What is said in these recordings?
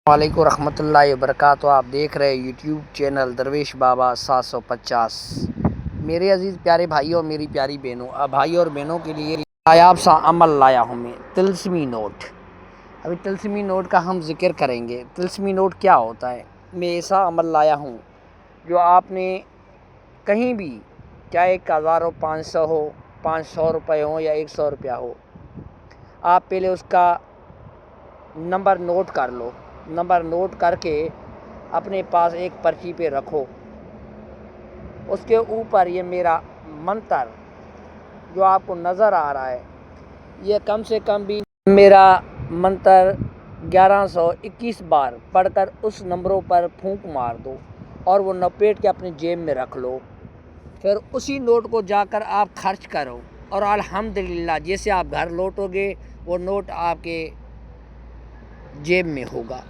وعلیکم ورحمۃ اللہ وبرکاتہ۔ آپ دیکھ رہے یوٹیوب چینل درویش بابا 750۔ میرے عزیز پیارے بھائیوں اور میری پیاری بہنوں، بھائی اور بہنوں کے لیے نایاب سا عمل لایا ہوں میں، طلسمی نوٹ۔ ابھی طلسمی نوٹ کا ہم ذکر کریں گے۔ طلسمی نوٹ کیا ہوتا ہے؟ میں ایسا عمل لایا ہوں جو آپ نے کہیں بھی، چاہے 1000 ہو، 500 ہو، 500 روپے ہوں یا 100 روپیہ ہو، آپ پہلے اس کا نمبر نوٹ کر لو۔ نمبر نوٹ کر کے اپنے پاس ایک پرچی پہ رکھو۔ اس کے اوپر یہ میرا منتر جو آپ کو نظر آ رہا ہے، یہ کم سے کم بھی میرا منتر 1121 بار پڑھ کر اس نمبروں پر پھونک مار دو اور وہ لپیٹ کے اپنی جیب میں رکھ لو۔ پھر اسی نوٹ کو جا کر آپ خرچ کرو اور الحمدللہ جیسے آپ گھر لوٹو گے وہ نوٹ آپ کے جیب میں ہوگا۔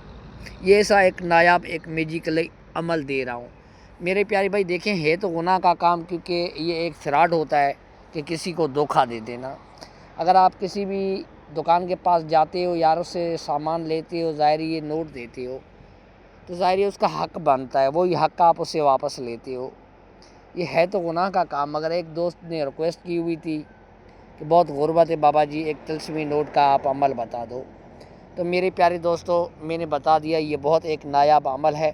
یہ ایسا ایک نایاب ایک میجیکل عمل دے رہا ہوں۔ میرے پیارے بھائی دیکھیں، ہے تو گناہ کا کام، کیونکہ یہ ایک فراڈ ہوتا ہے کہ کسی کو دھوکہ دے دینا۔ اگر آپ کسی بھی دکان کے پاس جاتے ہو، یاروں سے سامان لیتے ہو، ظاہر یہ نوٹ دیتے ہو، تو ظاہر اس کا حق بنتا ہے، وہی حق آپ اسے واپس لیتے ہو۔ یہ ہے تو گناہ کا کام، مگر ایک دوست نے ریکویسٹ کی ہوئی تھی کہ بہت غربت ہے بابا جی، ایک طلسمی نوٹ کا آپ عمل بتا دو۔ تو میرے پیارے دوستو، میں نے بتا دیا، یہ بہت ایک نایاب عمل ہے۔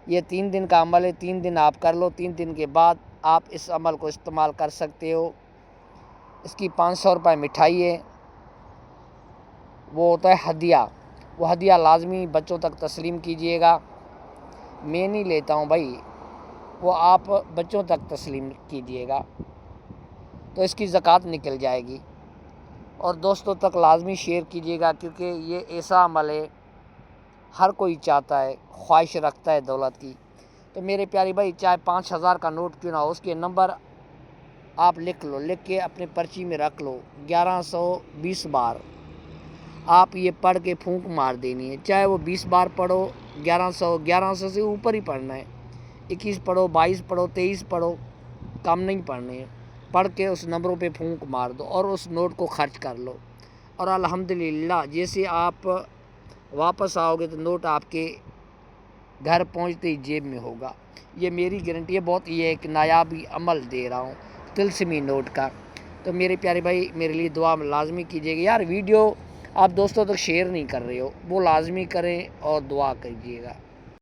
یہ 3 دن کا عمل ہے، 3 دن آپ کر لو، 3 دن کے بعد آپ اس عمل کو استعمال کر سکتے ہو۔ اس کی 500 روپے مٹھائی ہے، وہ ہوتا ہے ہدیہ۔ وہ ہدیہ لازمی بچوں تک تسلیم کیجئے گا۔ میں نہیں لیتا ہوں بھائی، وہ آپ بچوں تک تسلیم کیجئے گا تو اس کی زکوٰۃ نکل جائے گی۔ اور دوستوں تک لازمی شیئر کیجئے گا، کیونکہ یہ ایسا عمل ہے ہر کوئی چاہتا ہے، خواہش رکھتا ہے دولت کی۔ تو میرے پیارے بھائی، چاہے 5000 کا نوٹ کیوں نہ ہو، اس کے نمبر آپ لکھ لو، لکھ کے اپنے پرچی میں رکھ لو۔ 1120 بار آپ یہ پڑھ کے پھونک مار دینی ہے، چاہے وہ 20 بار پڑھو، 1100 سے اوپر ہی پڑھنا ہے، 21 پڑھو، 22 پڑھو، 23 پڑھو، کم نہیں پڑھنے ہیں۔ پڑھ کے اس نمبروں پہ پھونک مار دو اور اس نوٹ کو خرچ کر لو، اور الحمدللہ جیسے آپ واپس آؤ گے تو نوٹ آپ کے گھر پہنچتے ہی جیب میں ہوگا۔ یہ میری گارنٹی ہے، بہت یہ ایک نایابی عمل دے رہا ہوں طلسمی نوٹ کا۔ تو میرے پیارے بھائی، میرے لیے دعا لازمی کیجیے گا۔ یار ویڈیو آپ دوستوں تک شیئر نہیں کر رہے ہو، وہ لازمی کریں اور دعا کیجیے گا۔